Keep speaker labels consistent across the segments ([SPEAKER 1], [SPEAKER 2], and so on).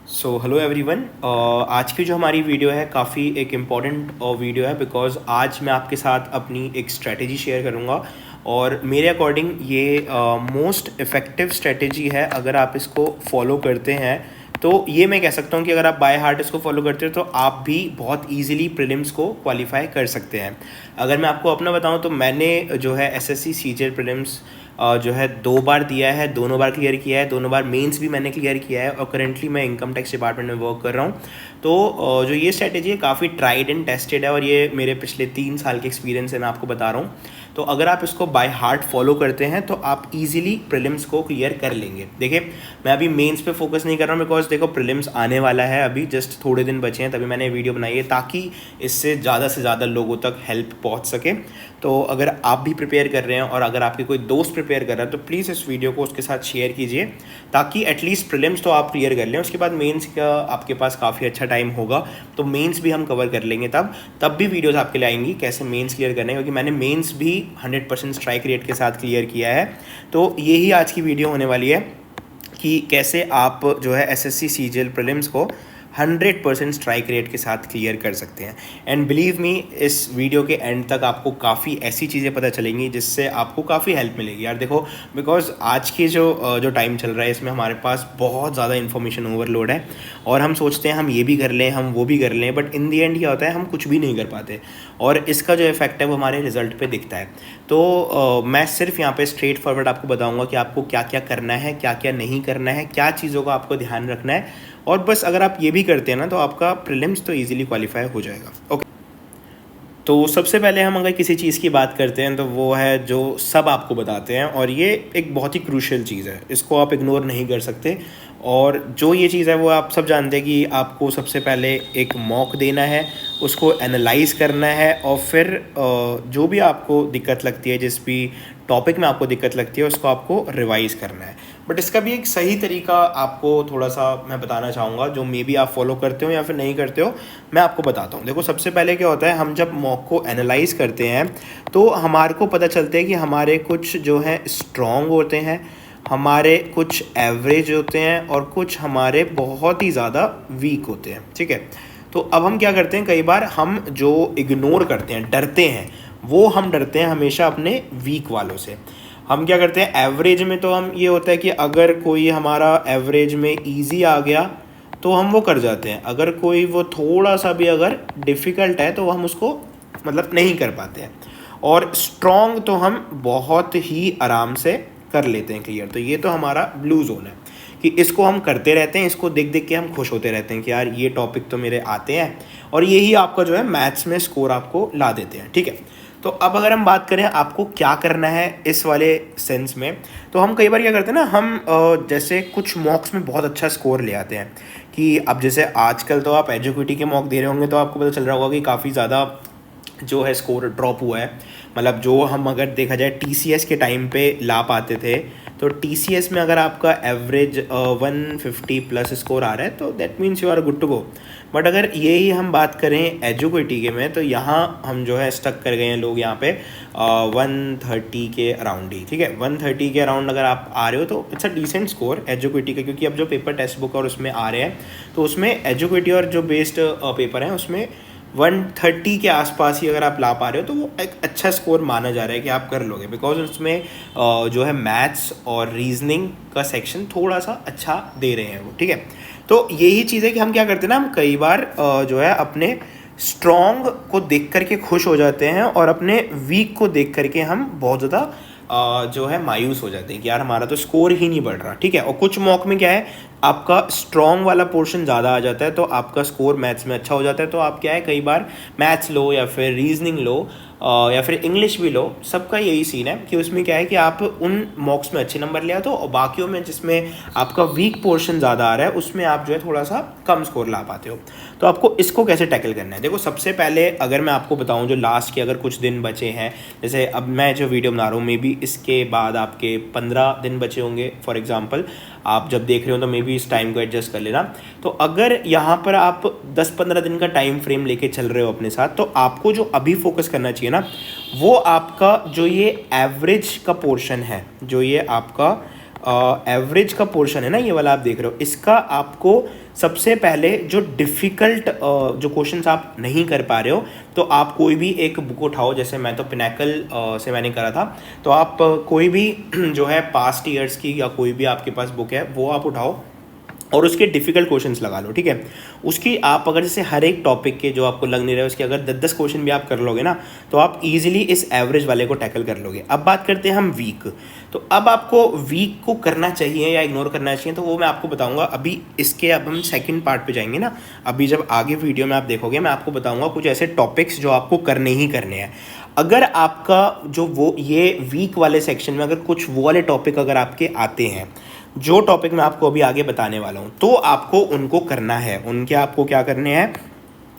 [SPEAKER 1] Hello everyone. आज की जो हमारी वीडियो है काफ़ी एक इम्पॉर्टेंट वीडियो है बिकॉज़ आज मैं आपके साथ अपनी एक स्ट्रेटेजी शेयर करूँगा और मेरे अकॉर्डिंग ये मोस्ट इफ़ेक्टिव स्ट्रेटेजी है। अगर आप इसको फॉलो करते हैं तो ये मैं कह सकता हूँ कि अगर आप बाय हार्ट इसको फॉलो करते हो तो आप भी बहुत इजीली प्रीलिम्स को क्वालिफाई कर सकते हैं। अगर मैं आपको अपना बताऊँ तो मैंने जो है एसएससी सीजीएल प्रीलिम्स जो है 2 बार दिया है, दोनों बार क्लियर किया है, दोनों बार मेंस भी मैंने क्लियर किया है और करेंटली मैं इनकम टैक्स डिपार्टमेंट में वर्क कर रहा हूँ। तो जो ये स्ट्रेटेजी है काफ़ी ट्राइड एंड टेस्टेड है और ये मेरे पिछले 3 साल के एक्सपीरियंस है, मैं आपको बता रहा हूँ। तो अगर आप इसको बाय हार्ट फॉलो करते हैं तो आप इजीली प्रीलिम्स को क्लियर कर लेंगे। देखिए, मैं अभी मेंस पे फोकस नहीं कर रहा हूँ बिकॉज देखो प्रीलिम्स आने वाला है, अभी जस्ट थोड़े दिन बचे हैं, तभी मैंने वीडियो बनाई है ताकि इससे ज़्यादा लोगों तक हेल्प पहुँच सके। तो अगर आप भी प्रिपेयर कर रहे हैं और अगर आपके कोई दोस्त प्रिपेयर कर रहा है तो प्लीज़ इस वीडियो को उसके साथ शेयर कीजिए ताकि एटलीस्ट प्रीलिम्स तो आप क्लियर कर लें। उसके बाद मेंस का आपके पास काफ़ी अच्छा टाइम होगा तो मेंस भी हम कवर कर लेंगे। तब भी वीडियोस आपके लिए आएंगी कैसे मेंस क्लियर करने, क्योंकि मैंने मेंस भी 100% स्ट्राइक रेट के साथ क्लियर किया है। तो यही आज की वीडियो होने वाली है कि कैसे आप जो है एसएससी सीजीएल प्रीलिम्स को 100% स्ट्राइक रेट के साथ क्लियर कर सकते हैं। एंड बिलीव मी, इस वीडियो के एंड तक आपको काफ़ी ऐसी चीज़ें पता चलेंगी जिससे आपको काफ़ी हेल्प मिलेगी यार। देखो, बिकॉज आज की जो टाइम चल रहा है इसमें हमारे पास बहुत ज़्यादा इन्फॉर्मेशन ओवरलोड है और हम सोचते हैं हम ये भी कर लें, हम वो भी कर लें, बट इन दी एंड क्या होता है, हम कुछ भी नहीं कर पाते और इसका जो इफेक्ट है वो हमारे रिजल्ट पे दिखता है। तो मैं सिर्फ यहाँ पे स्ट्रेट फॉरवर्ड आपको बताऊँगा कि आपको क्या क्या करना है, क्या क्या नहीं करना है, क्या चीज़ों का आपको ध्यान रखना है, और बस अगर आप ये भी करते हैं ना तो आपका प्रीलिम्स तो इजीली क्वालिफाई हो जाएगा। ओके, तो सबसे पहले हम अगर किसी चीज़ की बात करते हैं तो वो है जो सब आपको बताते हैं और ये एक बहुत ही क्रूशियल चीज़ है, इसको आप इग्नोर नहीं कर सकते। और जो ये चीज़ है वो आप सब जानते हैं कि आपको सबसे पहले एक मॉक देना है, उसको एनालाइज करना है और फिर जो भी आपको दिक्कत लगती है, जिस भी टॉपिक में आपको दिक्कत लगती है उसको आपको रिवाइज़ करना है। बट इसका भी एक सही तरीका आपको थोड़ा सा मैं बताना चाहूँगा जो मे बी आप फॉलो करते हो या फिर नहीं करते हो, मैं आपको बताता हूँ। देखो, सबसे पहले क्या होता है, हम जब मॉक को एनालाइज करते हैं तो हमारे को पता चलता है कि हमारे कुछ जो हैं स्ट्रॉन्ग होते हैं, हमारे कुछ एवरेज होते हैं और कुछ हमारे बहुत ही ज़्यादा वीक होते हैं। ठीक है, तो अब हम क्या करते हैं, कई बार हम जो इग्नोर करते हैं, डरते हैं, वो हम डरते हैं हमेशा अपने वीक वालों से। हम क्या करते हैं, एवरेज में तो हम ये होता है कि अगर कोई हमारा एवरेज में इजी आ गया तो हम वो कर जाते हैं, अगर कोई वो थोड़ा सा भी अगर डिफ़िकल्ट है तो हम उसको मतलब नहीं कर पाते हैं। और स्ट्रॉन्ग तो हम बहुत ही आराम से कर लेते हैं क्लियर। तो ये तो हमारा ब्लू जोन है कि इसको हम करते रहते हैं, इसको देख देख के हम खुश होते रहते हैं कि यार ये टॉपिक तो मेरे आते हैं और यही आपका जो है मैथ्स में स्कोर आपको ला देते हैं। ठीक है, तो अब अगर हम बात करें आपको क्या करना है इस वाले सेंस में, तो हम कई बार क्या करते हैं ना, हम जैसे कुछ मॉक्स में बहुत अच्छा स्कोर ले आते हैं कि अब जैसे आजकल तो आप एजुकेटी के मॉक दे रहे होंगे तो आपको पता चल रहा होगा कि काफ़ी ज़्यादा जो है स्कोर ड्रॉप हुआ है। मतलब जो हम अगर देखा जाए टीसीएस के टाइम पे ला पाते थे, तो टीसीएस में अगर आपका एवरेज 150 प्लस स्कोर आ रहा है तो that means you are good to go. But अगर यही हम बात करें एजुकेटी के में, तो यहाँ हम जो है स्टक कर गए हैं लोग यहाँ पे 130 के अराउंड ही। ठीक है, 130 के अराउंड अगर आप आ रहे हो तो इट्स अ डिसेंट स्कोर एजुकेटी का, क्योंकि अब जो पेपर टेक्स्ट बुक और उसमें आ रहे हैं तो उसमें एजुकेटी और जो बेस्ड पेपर हैं उसमें 130 के आसपास ही अगर आप ला पा रहे हो तो वो एक अच्छा स्कोर माना जा रहा है कि आप कर लोगे, बिकॉज उसमें जो है मैथ्स और रीजनिंग का सेक्शन थोड़ा सा अच्छा दे रहे हैं वो। ठीक है, तो यही चीज़ है कि हम क्या करते हैं ना, हम कई बार जो है अपने स्ट्रॉन्ग को देख करके खुश हो जाते हैं और अपने वीक को देख करके हम बहुत ज़्यादा जो है मायूस हो जाते हैं कि यार हमारा तो स्कोर ही नहीं बढ़ रहा। ठीक है, और कुछ मॉक में क्या है, आपका स्ट्रॉन्ग वाला पोर्शन ज़्यादा आ जाता है तो आपका स्कोर मैथ्स में अच्छा हो जाता है। तो आप क्या है, कई बार मैथ्स लो या फिर रीजनिंग लो या फिर इंग्लिश भी लो, सबका यही सीन है कि उसमें क्या है कि आप उन मॉक्स में अच्छे नंबर ले आते हो और बाकियों में जिसमें आपका वीक पोर्शन ज़्यादा आ रहा है उसमें आप जो है थोड़ा सा कम स्कोर ला पाते हो। तो आपको इसको कैसे टैकल करना है, देखो सबसे पहले अगर मैं आपको बताऊं जो लास्ट के अगर कुछ दिन बचे हैं, जैसे अब मैं जो वीडियो बना रहा हूँ मे बी इसके बाद आपके 15 दिन बचे होंगे फॉर एग्जाम्पल, आप जब देख रहे हो तो मे बी इस टाइम को एडजस्ट कर लेना। तो अगर यहाँ पर आप 10-15 दिन का टाइम फ्रेम लेके चल रहे हो अपने साथ, तो आपको जो अभी फोकस करना चाहिए ना, वो आपका जो ये एवरेज का पोर्शन है, जो ये आपका एवरेज का पोर्शन है ना, ये वाला आप देख रहे हो, इसका आपको सबसे पहले जो डिफ़िकल्ट जो क्वेश्चंस आप नहीं कर पा रहे हो, तो आप कोई भी एक बुक उठाओ, जैसे मैं तो पिनाकल से मैंने करा था, तो आप कोई भी जो है पास्ट ईयर्स की या कोई भी आपके पास बुक है वो आप उठाओ और उसके डिफ़िकल्ट क्वेश्चंस लगा लो, ठीक है। उसकी आप अगर जैसे हर एक टॉपिक के जो आपको लग नहीं रहा है उसके अगर 10-10 क्वेश्चन भी आप कर लोगे ना, तो आप इजीली इस एवरेज वाले को टैकल कर लोगे। अब बात करते हैं हम वीक। तो अब आपको वीक को करना चाहिए या इग्नोर करना चाहिए, तो वो मैं आपको बताऊंगा अभी। इसके अब हम सेकंड पार्ट पे जाएंगे ना, अभी जब आगे वीडियो में आप देखोगे मैं आपको बताऊंगा कुछ ऐसे टॉपिक्स जो आपको करने ही करने हैं। अगर आपका जो वो ये वीक वाले सेक्शन में अगर कुछ वो वाले टॉपिक अगर आपके आते हैं, जो टॉपिक मैं आपको अभी आगे बताने वाला हूँ, तो आपको उनको करना है। उनके आपको क्या करने हैं,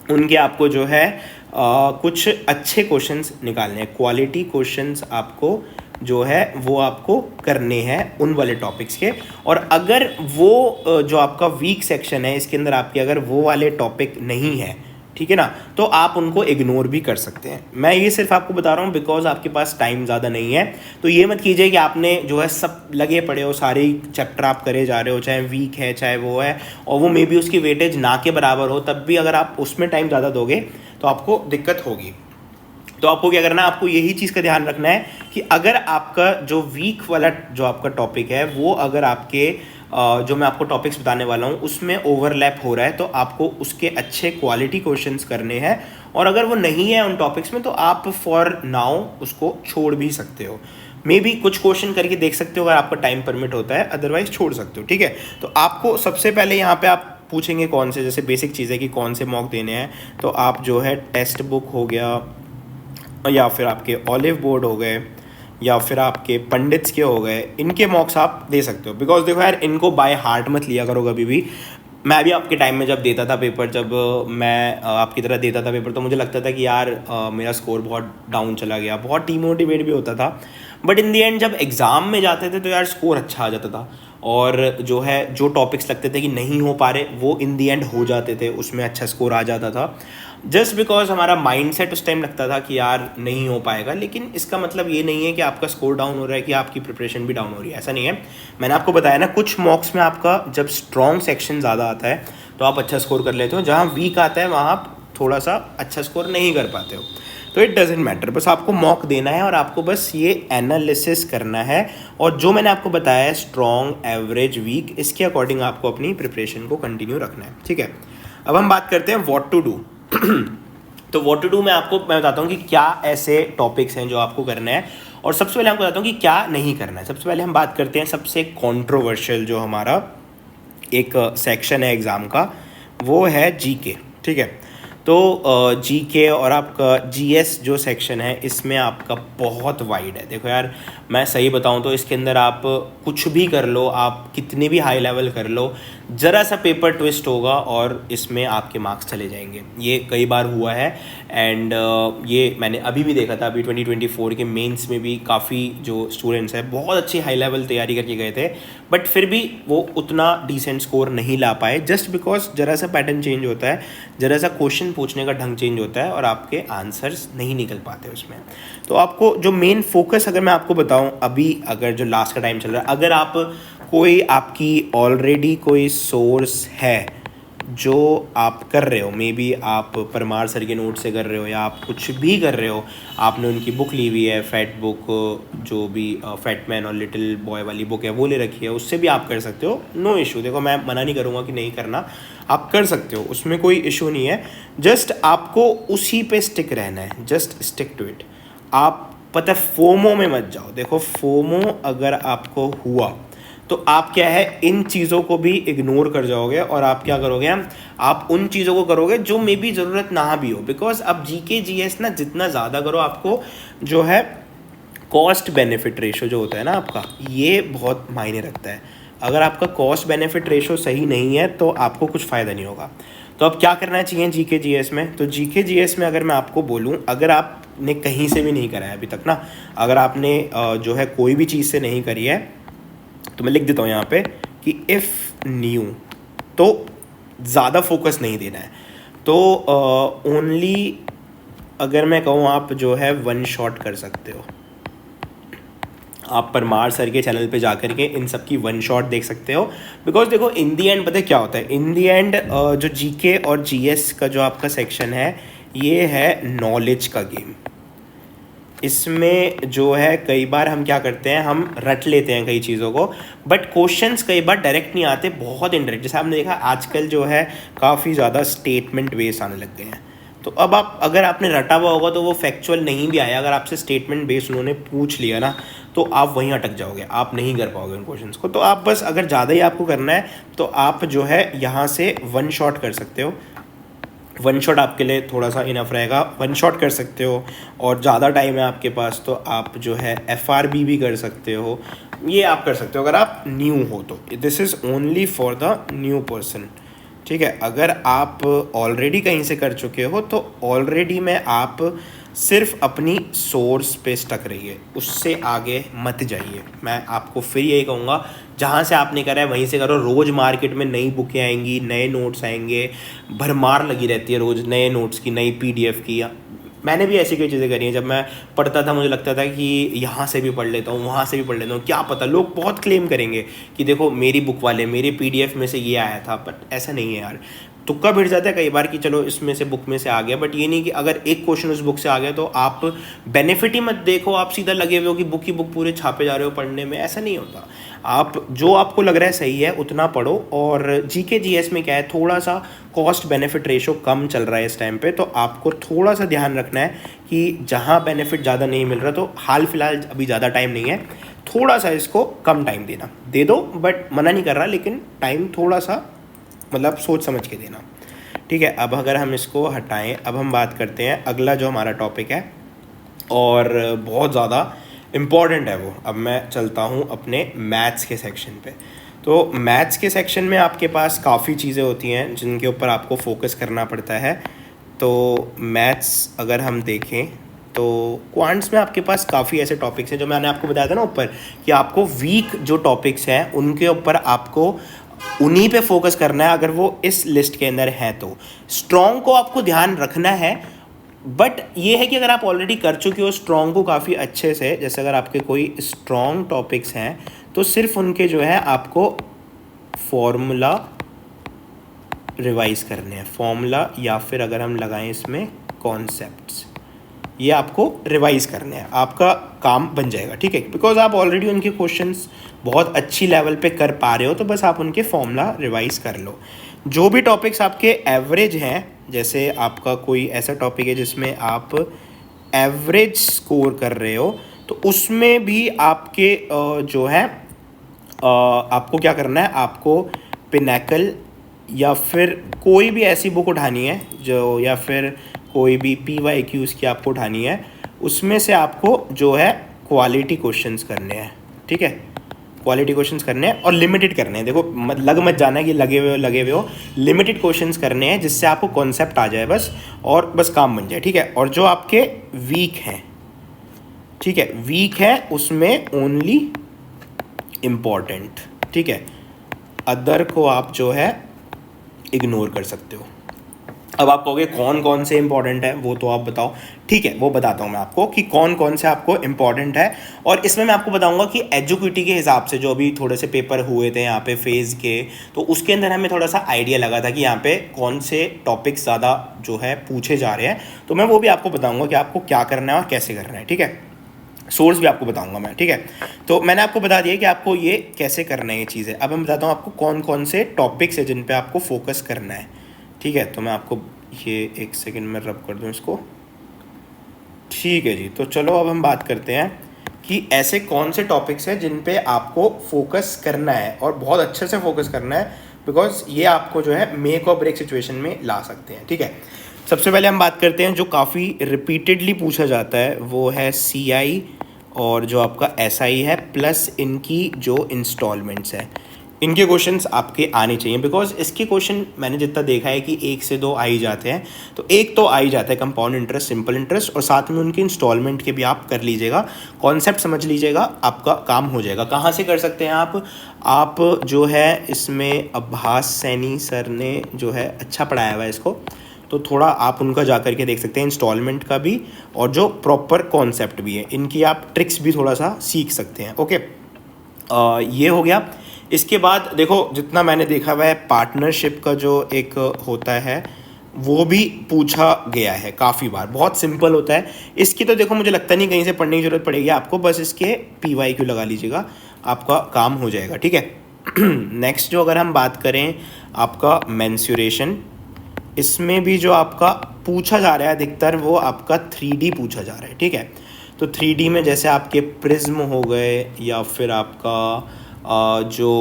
[SPEAKER 1] उनके आपको जो है कुछ अच्छे क्वेश्चंस निकालने हैं, क्वालिटी क्वेश्चंस आपको जो है वो आपको करने हैं उन वाले टॉपिक्स के। और अगर वो जो आपका वीक सेक्शन है इसके अंदर आपके अगर वो वाले टॉपिक नहीं है, ठीक है ना, तो आप उनको इग्नोर भी कर सकते हैं। मैं ये सिर्फ आपको बता रहा हूँ बिकॉज आपके पास टाइम ज़्यादा नहीं है। तो ये मत कीजिए कि आपने जो है सब लगे पड़े हो, सारे चैप्टर आप करे जा रहे हो, चाहे वीक है चाहे वो है, और वो मे बी उसकी वेटेज ना के बराबर हो, तब भी अगर आप उसमें टाइम ज़्यादा दोगे तो आपको दिक्कत होगी। तो आपको क्या करना है, आपको यही चीज़ का ध्यान रखना है कि अगर आपका जो वीक वाला जो आपका टॉपिक है वो अगर आपके जो मैं आपको टॉपिक्स बताने वाला हूँ उसमें ओवरलैप हो रहा है, तो आपको उसके अच्छे क्वालिटी क्वेश्चंस करने हैं। और अगर वो नहीं है उन टॉपिक्स में, तो आप फॉर नाउ उसको छोड़ भी सकते हो। मे बी कुछ क्वेश्चन करके देख सकते हो अगर आपका टाइम परमिट होता है, अदरवाइज छोड़ सकते हो, ठीक है। तो आपको सबसे पहले यहाँ पे आप पूछेंगे कौन से, जैसे बेसिक चीज़ है कि कौन से मॉक देने हैं, तो आप जो है टेक्स्ट बुक हो गया या फिर आपके ऑलिव बोर्ड हो गए या फिर आपके पंडित्स के हो गए, इनके मॉक्स आप दे सकते हो। बिकॉज देखो यार, इनको बाय हार्ट मत लिया करो कभी भी। मैं भी आपके टाइम में जब देता था पेपर, जब मैं आपकी तरह देता था पेपर, तो मुझे लगता था कि यार मेरा स्कोर बहुत डाउन चला गया, बहुत डीमोटिवेट भी होता था। बट इन दी एंड जब एग्ज़ाम में जाते थे तो यार स्कोर अच्छा आ जाता था, और जो है जो टॉपिक्स लगते थे कि नहीं हो पा रहे वो इन दी एंड हो जाते थे, उसमें अच्छा स्कोर आ जाता था। जस्ट बिकॉज हमारा माइंडसेट उस टाइम लगता था कि यार नहीं हो पाएगा, लेकिन इसका मतलब ये नहीं है कि आपका स्कोर डाउन हो रहा है कि आपकी प्रिपरेशन भी डाउन हो रही है, ऐसा नहीं है। मैंने आपको बताया ना, कुछ मॉक्स में आपका जब स्ट्रॉन्ग सेक्शन ज़्यादा आता है तो आप अच्छा स्कोर कर लेते हो, जहाँ वीक आता है वहाँ आप थोड़ा सा अच्छा स्कोर नहीं कर पाते हो। तो इट डजेंट मैटर, बस आपको मॉक देना है और आपको बस ये एनालिसिस करना है, और जो मैंने आपको बताया है स्ट्रॉन्ग, एवरेज, वीक, इसके अकॉर्डिंग आपको अपनी प्रिपरेशन को कंटिन्यू रखना है, ठीक है। अब हम बात करते हैं व्हाट टू डू। तो व्हाट टू डू मैं बताता हूँ कि क्या ऐसे टॉपिक्स हैं जो आपको करना है, और सबसे पहले आपको बताता हूँ कि क्या नहीं करना है। सबसे पहले हम बात करते हैं सबसे कंट्रोवर्शियल जो हमारा एक सेक्शन है एग्ज़ाम का, वो है जीके, ठीक है। तो जीके और आपका जीएस जो सेक्शन है इसमें आपका बहुत वाइड है। देखो यार, मैं सही बताऊं तो इसके अंदर आप कुछ भी कर लो, आप कितने भी हाई लेवल कर लो, ज़रा सा पेपर ट्विस्ट होगा और इसमें आपके मार्क्स चले जाएंगे। ये कई बार हुआ है, एंड ये मैंने अभी भी देखा था। अभी 2024 के मेंस में भी काफ़ी जो स्टूडेंट्स हैं बहुत अच्छी हाई लेवल तैयारी करके गए थे, बट फिर भी वो उतना डिसेंट स्कोर नहीं ला पाए, जस्ट बिकॉज ज़रा सा पैटर्न चेंज होता है, ज़रा सा क्वेश्चन पूछने का ढंग चेंज होता है और आपके आंसर्स नहीं निकल पाते उसमें। तो आपको जो मेन फोकस, अगर मैं आपको बताऊं अभी, अगर जो लास्ट का टाइम चल रहा है, अगर आप कोई आपकी ऑलरेडी कोई सोर्स है जो आप कर रहे हो, मे बी आप परमार सर के नोट से कर रहे हो या आप कुछ भी कर रहे हो, आपने उनकी बुक ली हुई है, फैट बुक, जो भी फैट मैन और लिटिल बॉय वाली बुक है वो ले रखी है, उससे भी आप कर सकते हो, नो इशू। देखो मैं मना नहीं करूँगा कि नहीं करना, आप कर सकते हो, उसमें कोई इशू नहीं है। जस्ट आपको उसी पे स्टिक रहना है, जस्ट स्टिक टू इट। आप पता फोमो में मत जाओ। देखो फोमो अगर आपको हुआ तो आप क्या है, इन चीज़ों को भी इग्नोर कर जाओगे और आप क्या करोगे, आप उन चीज़ों को करोगे जो मे बी ज़रूरत ना भी हो। बिकॉज अब जीके जीएस ना जितना ज़्यादा करो, आपको जो है कॉस्ट बेनिफिट रेशो जो होता है ना आपका, ये बहुत मायने रखता है। अगर आपका कॉस्ट बेनिफिट रेशो सही नहीं है तो आपको कुछ फ़ायदा नहीं होगा। तो अब क्या करना चाहिए जीके जीएस में, तो जीके जीएस में अगर मैं आपको बोलूँ, अगर आपने कहीं से भी नहीं करा है अभी तक ना, अगर आपने जो है कोई भी चीज़ से नहीं करी है, तो मैं लिख देता हूँ यहाँ पे कि इफ़ न्यू, तो ज़्यादा फोकस नहीं देना है। तो ओनली अगर मैं कहूँ, आप जो है वन शॉट कर सकते हो, आप परमार सर के चैनल पे जा कर के इन सब की वन शॉट देख सकते हो। बिकॉज देखो इन दी एंड पता है क्या होता है, इन दी एंड जो जीके और जीएस का जो आपका सेक्शन है ये है नॉलेज का गेम। इसमें जो है कई बार हम क्या करते हैं, हम रट लेते हैं कई चीज़ों को, बट क्वेश्चंस कई बार डायरेक्ट नहीं आते, बहुत इनडायरेक्ट। जैसे आपने देखा आजकल जो है काफ़ी ज़्यादा स्टेटमेंट बेस्ड आने लग गए हैं। तो अब आप अगर आपने रटा हुआ होगा तो वो फैक्चुअल नहीं भी आया, अगर आपसे स्टेटमेंट बेस्ड उन्होंने पूछ लिया ना तो आप वहीं अटक जाओगे, आप नहीं कर पाओगे उन क्वेश्चंस को। तो आप बस अगर ज़्यादा ही आपको करना है तो आप जो है यहाँ से वन शॉट कर सकते हो। वन शॉट आपके लिए थोड़ा सा इनफ रहेगा, वन शॉट कर सकते हो। और ज़्यादा टाइम है आपके पास तो आप जो है FRB भी कर सकते हो, ये आप कर सकते हो अगर आप न्यू हो तो। This is only for the new person, ठीक है। अगर आप ऑलरेडी कहीं से कर चुके हो तो ऑलरेडी में आप सिर्फ अपनी सोर्स पे स्टक रहिए, उससे आगे मत जाइए। मैं आपको फिर यही कहूँगा, जहाँ से आपने करा है वहीं से करो। रोज़ मार्केट में नई बुकें आएंगी, नए नोट्स आएंगे, भरमार लगी रहती है रोज़ नए नोट्स की, नई PDF की। मैंने भी ऐसी कई चीज़ें करी हैं। जब मैं पढ़ता था मुझे लगता था कि यहाँ से भी पढ़ लेता हूँ, वहाँ से भी पढ़ लेता हूँ, क्या पता लोग बहुत क्लेम करेंगे कि देखो मेरी बुक वाले मेरे PDF में से ये आया था, बट ऐसा नहीं है यार। तुक्का भिड़ जाता है कई बार कि चलो इसमें से बुक में से आ गया, बट ये नहीं कि अगर एक क्वेश्चन उस बुक से आ गया तो आप बेनिफिट ही मत देखो, आप सीधा लगे हुए हो कि बुक ही बुक पूरे छापे जा रहे हो पढ़ने में। ऐसा नहीं होता। आप जो आपको लग रहा है सही है उतना पढ़ो। और GK GS में क्या है, थोड़ा सा कॉस्ट बेनिफिट रेशो कम चल रहा है इस टाइम पे, तो आपको थोड़ा सा ध्यान रखना है कि जहाँ बेनिफिट ज़्यादा नहीं मिल रहा तो हाल फिलहाल अभी ज़्यादा टाइम नहीं है, थोड़ा सा इसको कम टाइम देना, दे दो, बट मना नहीं कर रहा, लेकिन टाइम थोड़ा सा मतलब सोच समझ के देना, ठीक है। अब अगर हम इसको हटाएं, अब हम बात करते हैं अगला जो हमारा टॉपिक है और बहुत ज़्यादा इम्पॉर्टेंट है वो। अब मैं चलता हूँ अपने मैथ्स के सेक्शन पे। तो मैथ्स के सेक्शन में आपके पास काफ़ी चीज़ें होती हैं जिनके ऊपर आपको फोकस करना पड़ता है। तो मैथ्स अगर हम देखें तो क्वांट्स में आपके पास काफ़ी ऐसे टॉपिक्स हैं जो मैंने आपको बताया था ना ऊपर, कि आपको वीक जो टॉपिक्स हैं उनके ऊपर आपको उन्हीं पे फोकस करना है अगर वो इस लिस्ट के अंदर है तो। स्ट्रॉन्ग को आपको ध्यान रखना है, बट ये है कि अगर आप ऑलरेडी कर चुके हो स्ट्रॉन्ग को काफ़ी अच्छे से, जैसे अगर आपके कोई स्ट्रॉन्ग टॉपिक्स हैं तो सिर्फ उनके जो है आपको फॉर्मूला रिवाइज करने हैं, फॉर्मूला या फिर अगर हम लगाएं इसमें कॉन्सेप्ट्स, ये आपको रिवाइज करने हैं, आपका काम बन जाएगा, ठीक है। बिकॉज आप ऑलरेडी उनके क्वेश्चंस बहुत अच्छी लेवल पे कर पा रहे हो, तो बस आप उनके फॉर्मूला रिवाइज कर लो। जो भी टॉपिक्स आपके एवरेज हैं, जैसे आपका कोई ऐसा टॉपिक है जिसमें आप एवरेज स्कोर कर रहे हो, तो उसमें भी आपके जो है आपको क्या करना है, आपको पिनैकल या फिर कोई भी ऐसी बुक उठानी है जो, या फिर कोई भी PYQs की आपको उठानी है, उसमें से आपको जो है क्वालिटी क्वेश्चंस करने हैं, ठीक है। क्वालिटी क्वेश्चंस करने हैं और लिमिटेड करने हैं। देखो लग मत जाना है कि लगे हुए हो, लिमिटेड क्वेश्चंस करने हैं जिससे आपको कॉन्सेप्ट आ जाए बस, और बस काम बन जाए, ठीक है। और जो आपके वीक हैं, ठीक है, वीक है उसमें ओनली इम्पॉर्टेंट, ठीक है, अदर को आप जो है इग्नोर कर सकते हो। अब आप कहोगे कौन कौन से इंपॉर्टेंट है, वो तो आप बताओ, ठीक है, वो बताता हूँ मैं आपको कि कौन कौन से आपको इंपॉर्टेंट है। और इसमें मैं आपको बताऊंगा कि एजुक्यूटी के हिसाब से जो अभी थोड़े से पेपर हुए थे यहाँ पे फेज़ के, तो उसके अंदर हमें थोड़ा सा आइडिया लगा था कि यहाँ पे कौन से टॉपिक्स ज़्यादा जो है पूछे जा रहे हैं, तो मैं वो भी आपको बताऊँगा कि आपको क्या करना है और कैसे करना है, ठीक है। सोर्स भी आपको बताऊंगा मैं, ठीक है। तो मैंने आपको बता दिया कि आपको ये कैसे करना है ये चीज़ें। अब मैं बताता हूँ आपको कौन कौन से टॉपिक्स है जिन पे आपको फोकस करना है, ठीक है। तो मैं आपको ये एक सेकंड में रब कर दूँ इसको, ठीक है जी। तो चलो अब हम बात करते हैं कि ऐसे कौन से टॉपिक्स हैं जिन पे आपको फोकस करना है और बहुत अच्छे से फोकस करना है, बिकॉज ये आपको जो है मेक और ब्रेक सिचुएशन में ला सकते हैं, ठीक है। सबसे पहले हम बात करते हैं जो काफ़ी रिपीटेडली पूछा जाता है, वो है CI और जो आपका SI है, प्लस इनकी जो इंस्टॉलमेंट्स है। इनके क्वेश्चंस आपके आने चाहिए, बिकॉज इसके क्वेश्चन मैंने जितना देखा है कि 1 से 2 आ ही जाते हैं। तो एक तो आ ही जाता है कंपाउंड इंटरेस्ट, सिंपल इंटरेस्ट, और साथ में उनके इंस्टॉलमेंट के भी आप कर लीजिएगा, कॉन्सेप्ट समझ लीजिएगा, आपका काम हो जाएगा। कहाँ से कर सकते हैं आप जो है इसमें अब्बास सैनी सर ने जो है अच्छा पढ़ाया हुआ है इसको, तो थोड़ा आप उनका जा कर के देख सकते हैं, इंस्टॉलमेंट का भी और जो प्रॉपर कॉन्सेप्ट भी है, इनकी आप ट्रिक्स भी थोड़ा सा सीख सकते हैं। ओके, ये हो गया। इसके बाद देखो, जितना मैंने देखा हुआ है, पार्टनरशिप का जो एक होता है वो भी पूछा गया है काफ़ी बार, बहुत सिंपल होता है। इसकी तो देखो मुझे लगता नहीं कहीं से पढ़ने की ज़रूरत पड़ेगी आपको, बस इसके PYQ लगा लीजिएगा, आपका काम हो जाएगा, ठीक है। नेक्स्ट जो अगर हम बात करें आपका मेंस्युरेशन, इसमें भी जो आपका पूछा जा रहा है अधिकतर वो आपका 3D पूछा जा रहा है, ठीक है। तो 3D में जैसे आपके प्रिज्म हो गए, या फिर आपका जो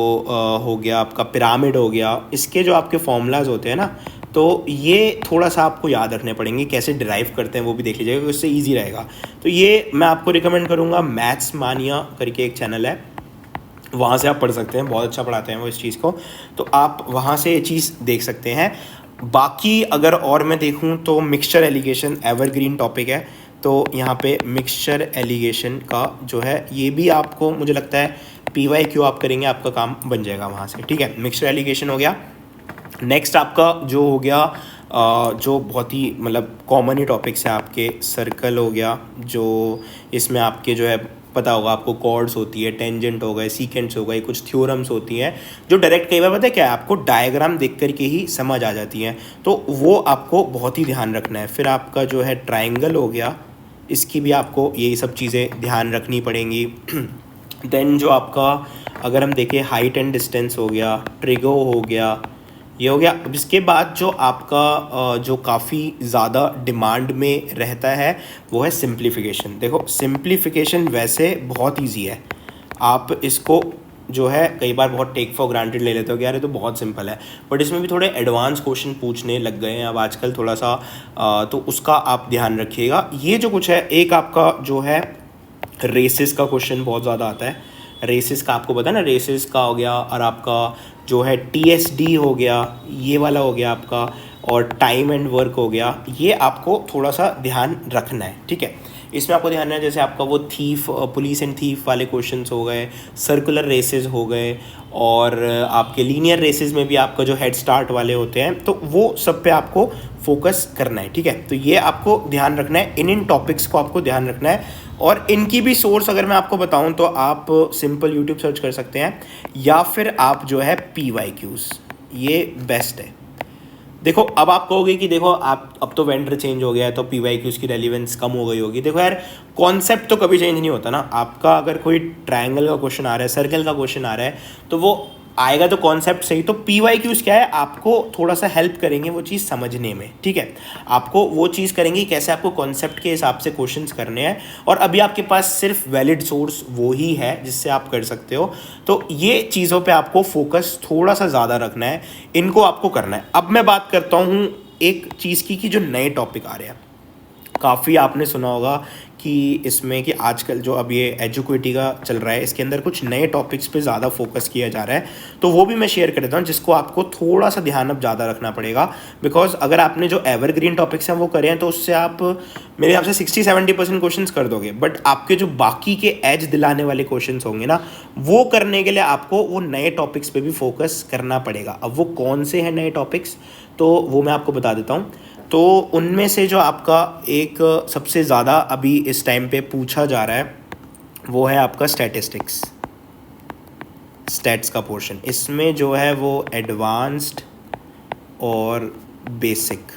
[SPEAKER 1] हो गया आपका पिरामिड हो गया, इसके जो आपके फॉर्मूलाज होते हैं ना, तो ये थोड़ा सा आपको याद रखने पड़ेंगे, कैसे डिराइव करते हैं वो भी देख लीजिएगा, उससे ईजी रहेगा। तो ये मैं आपको रिकमेंड करूँगा, मैथ्स मानिया करके एक चैनल है, वहाँ से आप पढ़ सकते हैं, बहुत अच्छा पढ़ाते हैं वो इस चीज़ को, तो आप वहाँ से ये चीज़ देख सकते हैं। बाकी अगर और मैं देखूँ तो मिक्सचर एलिगेशन एवरग्रीन टॉपिक है, तो यहाँ पे मिक्सचर एलिगेशन का जो है ये भी आपको मुझे लगता है PYQ आप करेंगे, आपका काम बन जाएगा वहाँ से, ठीक है। मिक्सचर एलिगेशन हो गया। नेक्स्ट आपका जो हो गया जो बहुत ही मतलब कॉमन ही टॉपिक्स है आपके, सर्कल हो गया, जो इसमें आपके जो है पता होगा आपको, कॉर्ड्स होती है, टेंजेंट हो गए, सीकेंट्स हो गए, कुछ थ्योरम्स होती हैं जो डायरेक्ट कई बार पता है क्या है, आपको डायग्राम देख कर के ही समझ आ जाती हैं, तो वो आपको बहुत ही ध्यान रखना है। फिर आपका जो है ट्राइंगल हो गया, इसकी भी आपको यही सब चीज़ें ध्यान रखनी पड़ेंगी। देन जो आपका अगर हम देखें हाइट एंड डिस्टेंस हो गया, ट्रिगो हो गया, ये हो गया। अब इसके बाद जो आपका जो काफ़ी ज़्यादा डिमांड में रहता है वो है सिंप्लीफिकेशन। देखो सिंप्लीफिकेशन वैसे बहुत इजी है, आप इसको जो है कई बार बहुत टेक फॉर ग्रांटेड ले लेते हो कि यार ये तो बहुत सिंपल है, बट इसमें भी थोड़े एडवांस क्वेश्चन पूछने लग गए हैं अब आजकल थोड़ा सा, तो उसका आप ध्यान रखिएगा। ये जो कुछ है, एक आपका जो है रेसिस का क्वेश्चन बहुत ज़्यादा आता है, रेसिस का आपको पता है ना, रेसिस का हो गया, और आपका जो है TSD हो गया, ये वाला हो गया आपका, और टाइम एंड वर्क हो गया, ये आपको थोड़ा सा ध्यान रखना है, ठीक है। इसमें आपको ध्यान रखना है, जैसे आपका वो थीफ, पुलिस एंड थीफ वाले क्वेश्चंस हो गए, सर्कुलर रेसेस हो गए, और आपके लीनियर रेसेस में भी आपका जो हेड स्टार्ट वाले होते हैं, तो वो सब पे आपको फोकस करना है, ठीक है। तो ये आपको ध्यान रखना है, इन टॉपिक्स को आपको ध्यान रखना है। और इनकी भी सोर्स अगर मैं आपको बताऊं तो आप सिंपल यूट्यूब सर्च कर सकते हैं, या फिर आप जो है PYQs, ये बेस्ट है। देखो अब आप कहोगे कि देखो आप अब तो वेंडर चेंज हो गया है तो PYQs की रेलिवेंस कम हो गई होगी। देखो यार, कॉन्सेप्ट तो कभी चेंज नहीं होता ना। आपका अगर कोई ट्रायंगल का क्वेश्चन आ रहा है, सर्कल का क्वेश्चन आ रहा है, तो वो आएगा तो कॉन्सेप्ट सही। तो PYQs क्या है, आपको थोड़ा सा हेल्प करेंगे वो चीज़ समझने में, ठीक है। आपको वो चीज़ करेंगे कैसे आपको कॉन्सेप्ट के हिसाब से क्वेश्चंस करने हैं, और अभी आपके पास सिर्फ वैलिड सोर्स वो ही है जिससे आप कर सकते हो। तो ये चीज़ों पे आपको फोकस थोड़ा सा ज़्यादा रखना है, इनको आपको करना है। अब मैं बात करता हूँ एक चीज़ की कि जो नए टॉपिक आ रहे हैं, काफ़ी आपने सुना होगा कि इसमें कि आजकल जो अब ये एजुकेटी का चल रहा है, इसके अंदर कुछ नए टॉपिक्स पे ज़्यादा फोकस किया जा रहा है, तो वो भी मैं शेयर कर देता हूँ, जिसको आपको थोड़ा सा ध्यान अब ज़्यादा रखना पड़ेगा। बिकॉज अगर आपने जो एवरग्रीन टॉपिक्स हैं वो करें हैं, तो उससे आप मेरे हिसाब से 60-70% क्वेश्चन कर दोगे, बट आपके जो बाकी के एज दिलाने वाले क्वेश्चन होंगे ना, वो करने के लिए आपको वो नए टॉपिक्स पर भी फोकस करना पड़ेगा। अब वो कौन से हैं नए टॉपिक्स, तो वो मैं आपको बता देता हूँ। तो उनमें से जो आपका एक सबसे ज़्यादा अभी इस टाइम पे पूछा जा रहा है वो है आपका स्टैटिस्टिक्स, स्टैट्स का पोर्शन। इसमें जो है वो एडवांस्ड और बेसिक,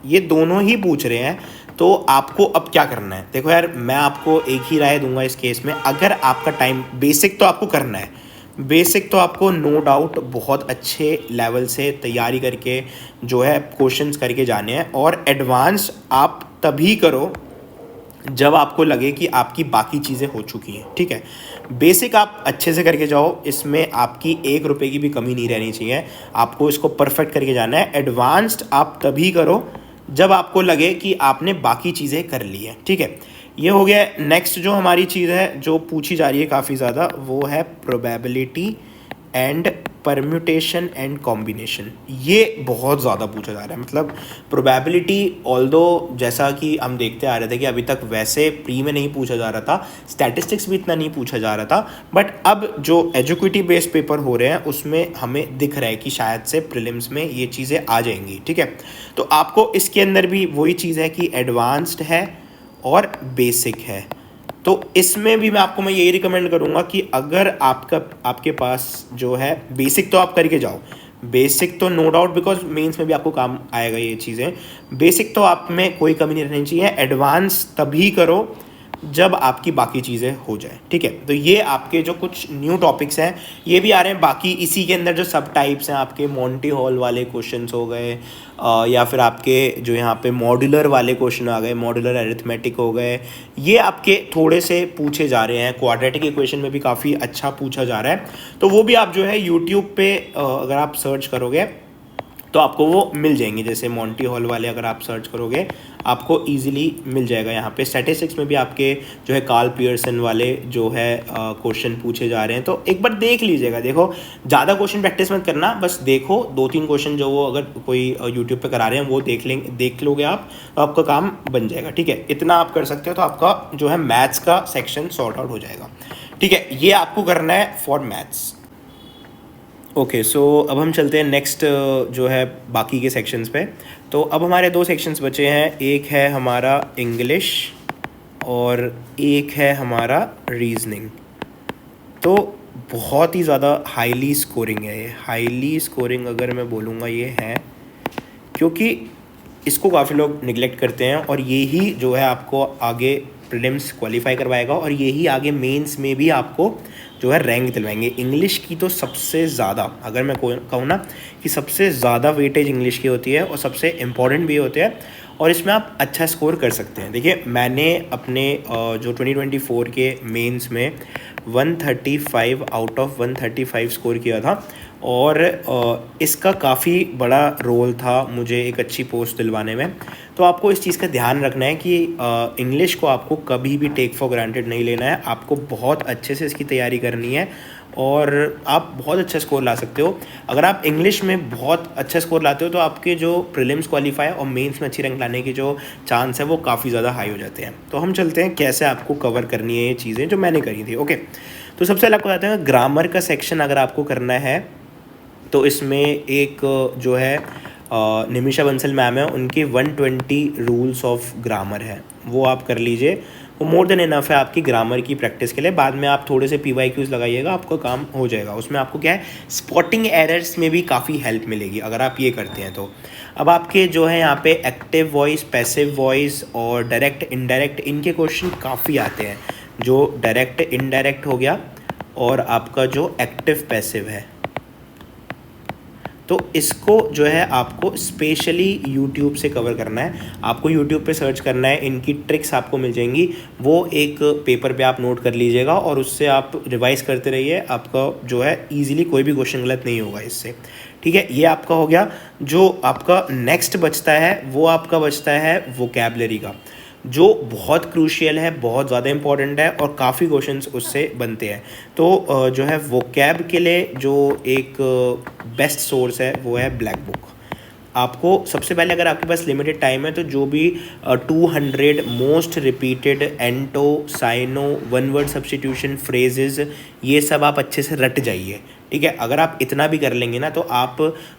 [SPEAKER 1] ये दोनों ही पूछ रहे हैं। तो आपको अब क्या करना है, देखो यार मैं आपको एक ही राय दूंगा इस केस में। अगर आपका टाइम, बेसिक तो आपको करना है, बेसिक तो आपको नो डाउट बहुत अच्छे लेवल से तैयारी करके जो है क्वेश्चंस करके जाने हैं, और एडवांस आप तभी करो जब आपको लगे कि आपकी बाकी चीज़ें हो चुकी हैं, ठीक है। बेसिक आप अच्छे से करके जाओ, इसमें आपकी 1 रुपये की भी कमी नहीं रहनी चाहिए, आपको इसको परफेक्ट करके जाना है। एडवांस्ड आप तभी करो जब आपको लगे कि आपने बाकी चीज़ें कर ली हैं, ठीक है। ये हो गया। नेक्स्ट जो हमारी चीज़ है जो पूछी जा रही है काफ़ी ज़्यादा, वो है probability and permutation and combination, ये बहुत ज़्यादा पूछा जा रहा है। मतलब प्रोबेबिलिटी, ऑल्दो जैसा कि हम देखते आ रहे थे कि अभी तक वैसे प्री में नहीं पूछा जा रहा था, स्टैटिस्टिक्स भी इतना नहीं पूछा जा रहा था, बट अब जो एजुकेटी बेस्ड पेपर हो रहे हैं उसमें हमें दिख रहा है कि शायद से प्रीलिम्स में ये चीज़ें आ जाएंगी। ठीक है, तो आपको इसके अंदर भी वही चीज़ है कि एडवांस्ड है और बेसिक है। तो इसमें भी मैं यही रिकमेंड करूँगा कि अगर आपके पास जो है बेसिक, तो आप करके जाओ। बेसिक तो नो डाउट, बिकॉज मेंस में भी आपको काम आएगा ये चीज़ें। बेसिक तो आप में कोई कमी नहीं रहनी चाहिए। एडवांस तभी करो जब आपकी बाकी चीज़ें हो जाए। ठीक है, तो ये आपके जो कुछ न्यू टॉपिक्स हैं ये भी आ रहे हैं। बाकी इसी के अंदर जो सब टाइप्स हैं, आपके मॉन्टी हॉल वाले क्वेश्चंस हो गए, या फिर आपके जो यहाँ पे मॉड्यूलर वाले क्वेश्चन आ गए, मॉड्यूलर अरिथमेटिक हो गए, ये आपके थोड़े से पूछे जा रहे हैं। क्वाड्रेटिक इक्वेशन में भी काफ़ी अच्छा पूछा जा रहा है, तो वो भी आप जो है यूट्यूब पे अगर आप सर्च करोगे तो आपको वो मिल जाएंगे। जैसे मॉन्टी हॉल वाले अगर आप सर्च करोगे आपको इजीली मिल जाएगा। यहाँ पे स्टैटिस्टिक्स में भी आपके जो है कार्ल पियर्सन वाले जो है क्वेश्चन पूछे जा रहे हैं, तो एक बार देख लीजिएगा। देखो, ज़्यादा क्वेश्चन प्रैक्टिस मत करना, बस देखो 2-3 क्वेश्चन जो वो अगर कोई यूट्यूब पे करा रहे हैं वो देख लोगे आप, तो आपका काम बन जाएगा। ठीक है, इतना आप कर सकते हो तो आपका जो है मैथ्स का सेक्शन सॉर्ट आउट हो जाएगा। ठीक है, ये आपको करना है फॉर मैथ्स। ओके, सो अब हम चलते हैं नेक्स्ट जो है बाकी के सेक्शंस पे। तो अब हमारे 2 सेक्शंस बचे हैं, एक है हमारा इंग्लिश और एक है हमारा रीजनिंग। तो बहुत ही ज़्यादा हाईली स्कोरिंग है ये। हाईली स्कोरिंग अगर मैं बोलूँगा ये है, क्योंकि इसको काफ़ी लोग निगलेक्ट करते हैं, और यही जो है आपको आगे प्रीलिम्स क्वालिफाई करवाएगा, और यही आगे मेंस में भी आपको जो है रैंक दिलवाएंगे। इंग्लिश की तो सबसे ज़्यादा, अगर मैं कहूँ ना कि सबसे ज़्यादा वेटेज इंग्लिश की होती है और सबसे इम्पॉर्टेंट भी होते हैं, और इसमें आप अच्छा स्कोर कर सकते हैं। देखिए, मैंने अपने जो 2024 के मेंस में 135 आउट ऑफ 135 स्कोर किया था, और इसका काफ़ी बड़ा रोल था मुझे एक अच्छी पोस्ट दिलवाने में। तो आपको इस चीज़ का ध्यान रखना है कि इंग्लिश को आपको कभी भी टेक फॉर ग्रांटेड नहीं लेना है। आपको बहुत अच्छे से इसकी तैयारी करनी है, और आप बहुत अच्छा स्कोर ला सकते हो। अगर आप इंग्लिश में बहुत अच्छा स्कोर लाते हो तो आपके जो प्रीलिम्स क्वालिफाई और मेंस में अच्छी रैंक लाने की जो चांस है वो काफ़ी ज़्यादा हाई हो जाते हैं। तो हम चलते हैं कैसे आपको कवर करनी है ये चीज़ें जो मैंने करी थी। ओके, तो सबसे पहले आपको बताते हैं, ग्रामर का सेक्शन अगर आपको करना है तो इसमें एक जो है निमिषा बंसल मैम है, उनके 120 रूल्स ऑफ ग्रामर है, वो आप कर लीजिए। वो मोर देन इनफ है आपकी ग्रामर की प्रैक्टिस के लिए। बाद में आप थोड़े से PYQs लगाइएगा, आपका काम हो जाएगा। उसमें आपको क्या है, स्पॉटिंग एरर्स में भी काफ़ी हेल्प मिलेगी अगर आप ये करते हैं तो। अब आपके जो है यहाँ पे एक्टिव वॉइस, पैसिव वॉइस और डायरेक्ट इनडायरेक्ट, इनके क्वेश्चन काफ़ी आते हैं। जो डायरेक्ट इनडायरेक्ट हो गया और आपका जो एक्टिव पैसिव है, तो इसको जो है आपको स्पेशली यूट्यूब से कवर करना है। आपको यूट्यूब पे सर्च करना है, इनकी ट्रिक्स आपको मिल जाएंगी, वो एक पेपर पे आप नोट कर लीजिएगा और उससे आप रिवाइज करते रहिए। आपका जो है ईजिली कोई भी क्वेश्चन गलत नहीं होगा इससे। ठीक है, ये आपका हो गया। जो आपका नेक्स्ट बचता है वो आपका बचता है वोकैबलरी का, जो बहुत क्रूशियल है, बहुत ज़्यादा इंपॉर्टेंट है, और काफ़ी क्वेश्चंस उससे बनते हैं। तो जो है वोकैब के लिए जो एक बेस्ट सोर्स है वो है ब्लैक बुक। आपको सबसे पहले, अगर आपके पास लिमिटेड टाइम है, तो जो भी 200 most repeated anto, syno, one word substitution, phrases, ये सब आप अच्छे से रट जाइए। ठीक है, अगर आप इतना भी कर लेंगे ना, तो आप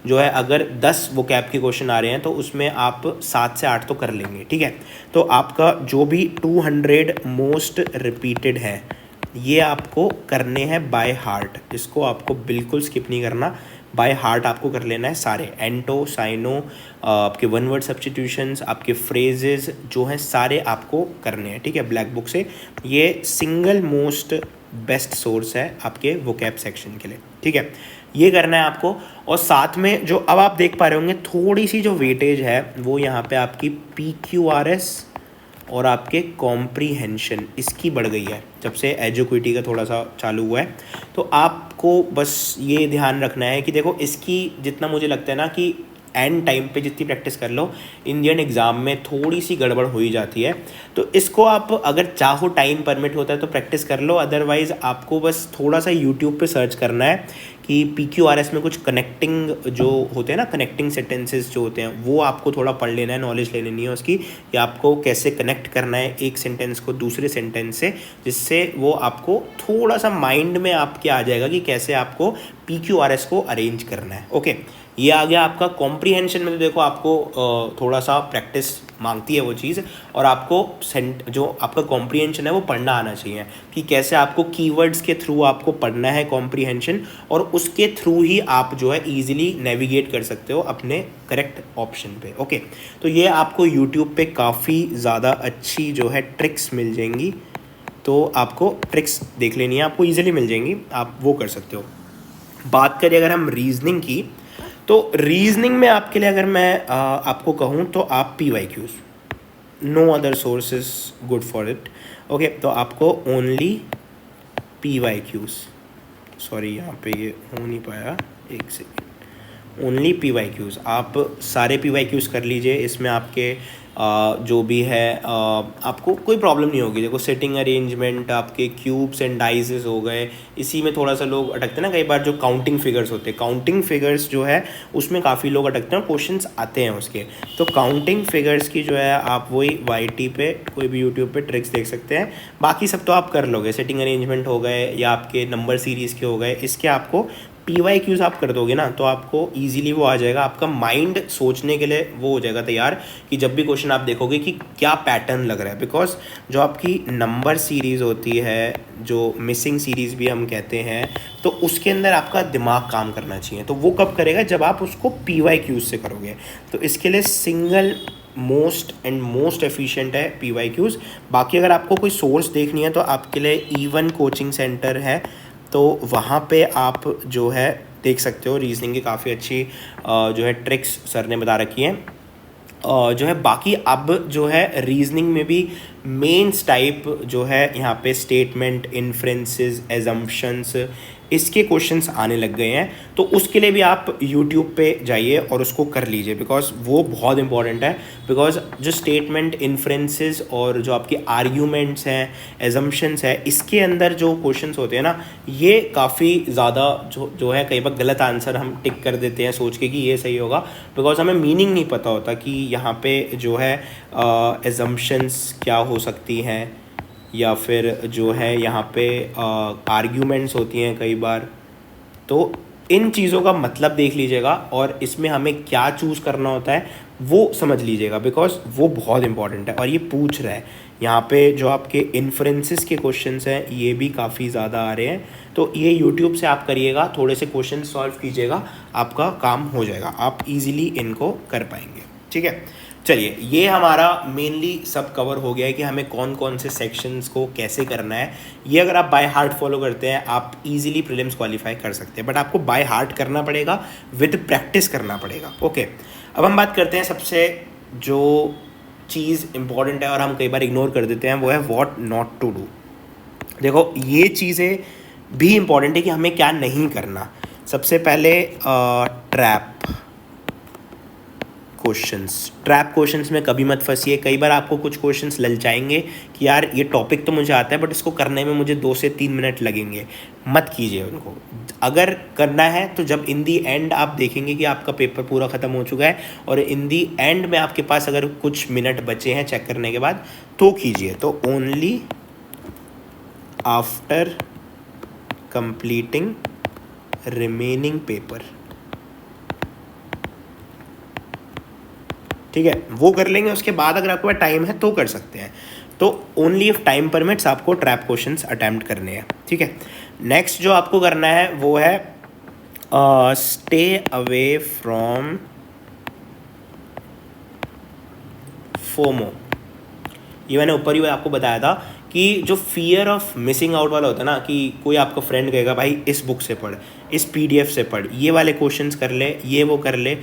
[SPEAKER 1] जो है अगर 10 वोकैब के क्वेश्चन आ रहे हैं तो उसमें आप 7 से 8 तो कर लेंगे। ठीक है, तो आपका जो भी 200 मोस्ट रिपीटेड है ये आपको करने हैं बाय हार्ट। इसको आपको बिल्कुल स्किप नहीं करना, बाय हार्ट आपको कर लेना है सारे एंटो, साइनो, आपके वन वर्ड सब्स्टिट्यूशंस, आपके फ्रेजेस जो हैं सारे आपको करने हैं। ठीक है, ब्लैक बुक से ये सिंगल मोस्ट बेस्ट सोर्स है आपके वोकैब सेक्शन के लिए। ठीक है, ये करना है आपको। और साथ में जो अब आप देख पा रहे होंगे, थोड़ी सी जो वेटेज है वो यहाँ पे आपकी PQRS और आपके कॉम्प्रीहेंशन इसकी बढ़ गई है जब से एजुक्विटी का थोड़ा सा चालू हुआ है। तो आपको बस ये ध्यान रखना है कि देखो, इसकी जितना मुझे लगता है ना कि एंड टाइम पे जितनी प्रैक्टिस कर लो, इंडियन एग्ज़ाम में थोड़ी सी गड़बड़ हो ही जाती है। तो इसको आप अगर चाहो, टाइम परमिट होता है तो प्रैक्टिस कर लो, अदरवाइज़ आपको बस थोड़ा सा यूट्यूब पे सर्च करना है कि PQRS में कुछ कनेक्टिंग जो होते हैं ना, कनेक्टिंग सेंटेंसेस जो होते हैं, वो आपको थोड़ा पढ़ लेना है, नॉलेज ले लेनी है उसकी कि आपको कैसे कनेक्ट करना है एक सेंटेंस को दूसरे सेंटेंस से, जिससे वो आपको थोड़ा सा माइंड में आपके आ जाएगा कि कैसे आपको PQRS को अरेंज करना है। ओके, ये आ गया आपका कॉम्प्रीहेंशन में। तो देखो आपको थोड़ा सा प्रैक्टिस मांगती है वो चीज़, और आपको जो आपका कॉम्प्रीहेंशन है वो पढ़ना आना चाहिए कि कैसे आपको कीवर्ड्स के थ्रू आपको पढ़ना है कॉम्प्रीहेंशन, और उसके थ्रू ही आप जो है ईजिली नेविगेट कर सकते हो अपने करेक्ट ऑप्शन पे। ओके, तो ये आपको यूट्यूब पे काफ़ी ज़्यादा अच्छी जो है ट्रिक्स मिल जाएंगी, तो आपको ट्रिक्स देख लेनी है, आपको ईजिली मिल जाएंगी, आप वो कर सकते हो। बात करें अगर हम रीजनिंग की, तो रीजनिंग में आपके लिए अगर मैं आपको कहूँ तो आप PYQs, no other source is good for it. Okay, तो आपको ओनली PYQs, सॉरी यहाँ पे ये हो नहीं पाया, एक सेकेंड, ओनली PYQs, आप सारे PYQs कर लीजिए। इसमें आपके जो भी है आपको कोई प्रॉब्लम नहीं होगी। देखो सेटिंग अरेंजमेंट, आपके क्यूब्स एंड डाइसेस हो गए, इसी में थोड़ा सा लोग अटकते हैं ना कई बार, जो काउंटिंग फिगर्स होते हैं, काउंटिंग फिगर्स जो है उसमें काफ़ी लोग अटकते हैं, क्वेश्चंस आते हैं उसके। तो काउंटिंग फिगर्स की जो है आप वही YT पे कोई भी यूट्यूब पे ट्रिक्स देख सकते हैं, बाकी सब तो आप कर लोगे। सेटिंग अरेंजमेंट हो गए या आपके नंबर सीरीज़ के हो गए, इसके आपको PYQs आप कर दोगे ना तो आपको इजीली वो आ जाएगा, आपका माइंड सोचने के लिए वो हो जाएगा तैयार कि जब भी क्वेश्चन आप देखोगे कि क्या पैटर्न लग रहा है। बिकॉज जो आपकी नंबर सीरीज़ होती है, जो मिसिंग सीरीज़ भी हम कहते हैं, तो उसके अंदर आपका दिमाग काम करना चाहिए। तो वो कब करेगा, जब आप उसको PYQs से करोगे। तो इसके लिए सिंगल मोस्ट एफिशिएंट है PYQs। बाकी अगर आपको कोई सोर्स देखनी है तो आपके लिए E1 कोचिंग सेंटर है, तो वहाँ पे आप जो है देख सकते हो, रीजनिंग की काफ़ी अच्छी जो है ट्रिक्स सर ने बता रखी हैं। जो है बाकी अब जो है रीजनिंग में भी मेंस टाइप जो है यहाँ पे स्टेटमेंट, इन्फ्रेंसेस, एजम्पशंस, इसके क्वेश्चंस आने लग गए हैं। तो उसके लिए भी आप यूट्यूब पे जाइए और उसको कर लीजिए, बिकॉज वो बहुत इंपॉर्टेंट है। बिकॉज जो स्टेटमेंट, इन्फ्रेंसेस और जो आपके आर्ग्यूमेंट्स हैं, एजम्पशंस है, इसके अंदर जो क्वेश्चंस होते हैं ना, ये काफ़ी ज़्यादा जो है कई बार गलत आंसर हम टिक कर देते हैं सोच के कि ये सही होगा, बिकॉज हमें मीनिंग नहीं पता होता कि यहाँ पे जो है एजम्पशंस क्या हो सकती हैं, या फिर जो है यहाँ पे आर्ग्यूमेंट्स होती हैं कई बार। तो इन चीज़ों का मतलब देख लीजिएगा, और इसमें हमें क्या चूज़ करना होता है वो समझ लीजिएगा, बिकॉज वो बहुत इंपॉर्टेंट है। और ये पूछ रहा है यहाँ पे जो आपके इन्फ्रेंसेस के क्वेश्चंस हैं, ये भी काफ़ी ज़्यादा आ रहे हैं। तो ये यूट्यूब से आप करिएगा, थोड़े से क्वेश्चन सॉल्व कीजिएगा, आपका काम हो जाएगा, आप इजीली इनको कर पाएंगे। ठीक है, चलिए, ये हमारा मेनली सब कवर हो गया है कि हमें कौन कौन से सेक्शंस को कैसे करना है। ये अगर आप बाय हार्ट फॉलो करते हैं, आप इजीली प्रीलिम्स क्वालिफाई कर सकते हैं, बट आपको बाय हार्ट करना पड़ेगा, विद प्रैक्टिस करना पड़ेगा। ओके, अब हम बात करते हैं सबसे जो चीज़ इंपॉर्टेंट है और हम कई बार इग्नोर कर देते हैं, वो है व्हाट नॉट टू डू। देखो, ये चीज़ें भी इंपॉर्टेंट है कि हमें क्या नहीं करना। सबसे पहले ट्रैप क्वेश्चंस में कभी मत फंसिए। कई बार आपको कुछ क्वेश्चंस ललचाएंगे कि यार ये टॉपिक तो मुझे आता है, बट इसको करने में मुझे 2 से 3 मिनट लगेंगे, मत कीजिए उनको। अगर करना है तो जब इन दी एंड आप देखेंगे कि आपका पेपर पूरा ख़त्म हो चुका है और इन दी एंड में आपके पास अगर कुछ मिनट बचे हैं चेक करने के बाद, तो कीजिए। तो only after completing remaining paper, ठीक है, वो कर लेंगे। उसके बाद अगर आपके पास टाइम है तो कर सकते हैं। तो ओनली इफ टाइम परमिट्स आपको ट्रैप क्वेश्चंस अटेम्प्ट करने हैं। ठीक है, नेक्स्ट जो आपको करना है वो है स्टे अवे फ्रॉम फोमो। ये मैंने ऊपर ही आपको बताया था कि जो फियर ऑफ मिसिंग आउट वाला होता है ना, कि कोई आपका फ्रेंड कहेगा भाई इस बुक से पढ़, इस PDF से पढ़, ये वाले क्वेश्चंस कर ले, ये वो कर ले।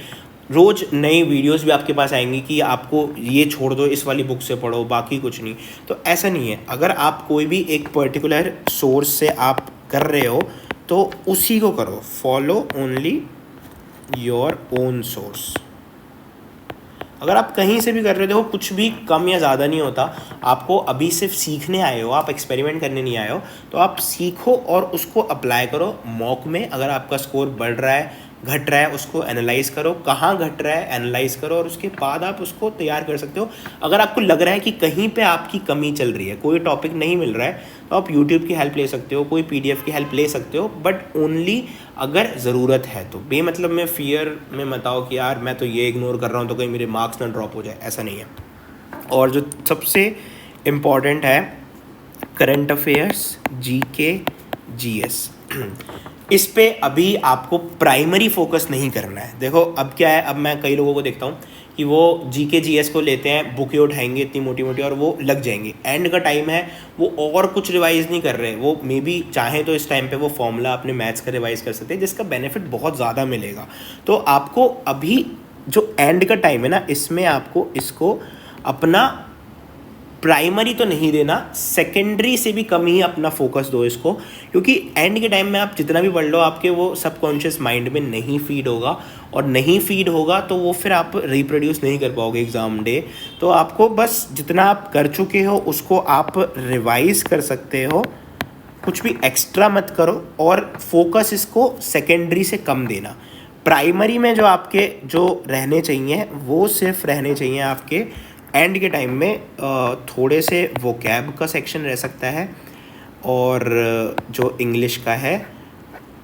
[SPEAKER 1] रोज़ नई वीडियोस भी आपके पास आएंगी कि आपको ये छोड़ दो, इस वाली बुक से पढ़ो, बाकी कुछ नहीं। तो ऐसा नहीं है। अगर आप कोई भी एक पर्टिकुलर सोर्स से आप कर रहे हो तो उसी को करो, follow only your own source. अगर आप कहीं से भी कर रहे हो, देखो कुछ भी कम या ज़्यादा नहीं होता। आपको अभी सिर्फ सीखने आए हो, आप एक्सपेरिमेंट करने नहीं आए हो, तो आप सीखो और उसको अप्लाई करो मॉक में। अगर आपका स्कोर बढ़ रहा है, घट रहा है, उसको एनालाइज करो, कहाँ घट रहा है एनालाइज करो, और उसके बाद आप उसको तैयार कर सकते हो। अगर आपको लग रहा है कि कहीं पे आपकी कमी चल रही है, कोई टॉपिक नहीं मिल रहा है, तो आप यूट्यूब की हेल्प ले सकते हो, कोई PDF की हेल्प ले सकते हो, बट ओनली अगर ज़रूरत है तो। बेमतलब में फियर में मत आओ कि यार मैं तो ये इग्नोर कर रहा हूँ तो कहीं मेरे मार्क्स ना ड्रॉप हो जाए, ऐसा नहीं है। और जो सबसे इम्पॉर्टेंट है, करंट अफेयर्स, GK, GS, इस पे अभी आपको प्राइमरी फोकस नहीं करना है। देखो अब क्या है, अब मैं कई लोगों को देखता हूँ कि वो GK GS को लेते हैं, बुकें उठाएंगे इतनी मोटी मोटी और वो लग जाएंगे। एंड का टाइम है, वो और कुछ रिवाइज नहीं कर रहे। वो मे बी चाहे तो इस टाइम पे वो फॉर्मूला अपने मैथ्स का रिवाइज कर सकते हैं, जिसका बेनिफिट बहुत ज़्यादा मिलेगा। तो आपको अभी जो एंड का टाइम है ना, इसमें आपको इसको अपना प्राइमरी तो नहीं देना, सेकेंडरी से भी कम ही अपना फोकस दो इसको, क्योंकि एंड के टाइम में आप जितना भी पढ़ लो, आपके वो सबकॉन्शियस माइंड में नहीं फीड होगा, और नहीं फीड होगा तो वो फिर आप रिप्रोड्यूस नहीं कर पाओगे एग्ज़ाम डे। तो आपको बस जितना आप कर चुके हो उसको आप रिवाइज कर सकते हो, कुछ भी एक्स्ट्रा मत करो, और फोकस इसको सेकेंडरी से कम देना। प्राइमरी में जो आपके जो रहने चाहिए वो सिर्फ रहने चाहिए आपके एंड के टाइम में थोड़े से वोकैब का सेक्शन रह सकता है, और जो इंग्लिश का है,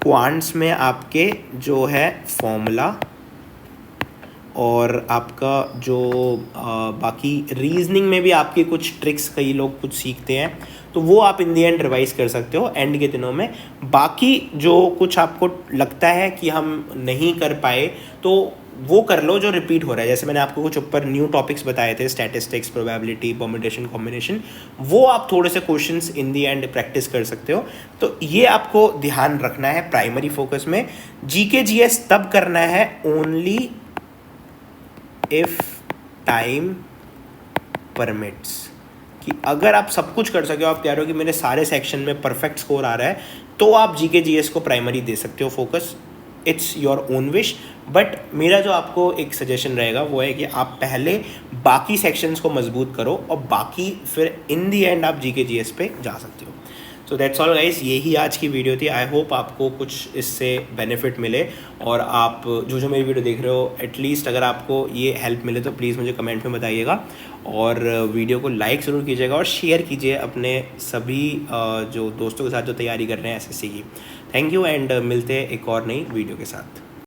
[SPEAKER 1] क्वांट्स में आपके जो है फॉर्मूला, और आपका जो बाकी रीजनिंग में भी आपके कुछ ट्रिक्स कई लोग कुछ सीखते हैं, तो वो आप इन दी एंड रिवाइज कर सकते हो एंड के दिनों में। बाकी जो कुछ आपको लगता है कि हम नहीं कर पाए, तो वो कर लो जो रिपीट हो रहा है। जैसे मैंने आपको कुछ ऊपर न्यू टॉपिक्स बताए थे, स्टैटिस्टिक्स, प्रोबेबिलिटी, परम्यूटेशन, कॉम्बिनेशन, वो आप थोड़े से questions in the and practice कर सकते हो। तो ये आपको ध्यान रखना है प्राइमरी फोकस में। GK GS तब करना है ओनली इफ टाइम परमिट्स, कि अगर आप सब कुछ कर सके हो, आप कह रहे हो कि मेरे सारे सेक्शन में परफेक्ट स्कोर आ रहा है, तो आप GK GS को प्राइमरी दे सकते हो focus. It's your own wish, but मेरा जो आपको एक सजेशन रहेगा वो है कि आप पहले बाकी सेक्शंस को मजबूत करो, और बाकी फिर इन दी एंड आप GK GS पे जा सकते हो। सो दैट्स ऑल गाइस, यही आज की वीडियो थी। आई होप आपको कुछ इससे बेनिफिट मिले, और आप जो मेरी वीडियो देख रहे हो, एटलीस्ट अगर आपको ये हेल्प मिले तो प्लीज़ मुझे कमेंट में बताइएगा, और वीडियो को लाइक ज़रूर कीजिएगा और शेयर कीजिए अपने सभी जो दोस्तों के साथ जो तैयारी कर रहे हैं SSC की। थैंक यू, एंड मिलते हैं एक और नई वीडियो के साथ।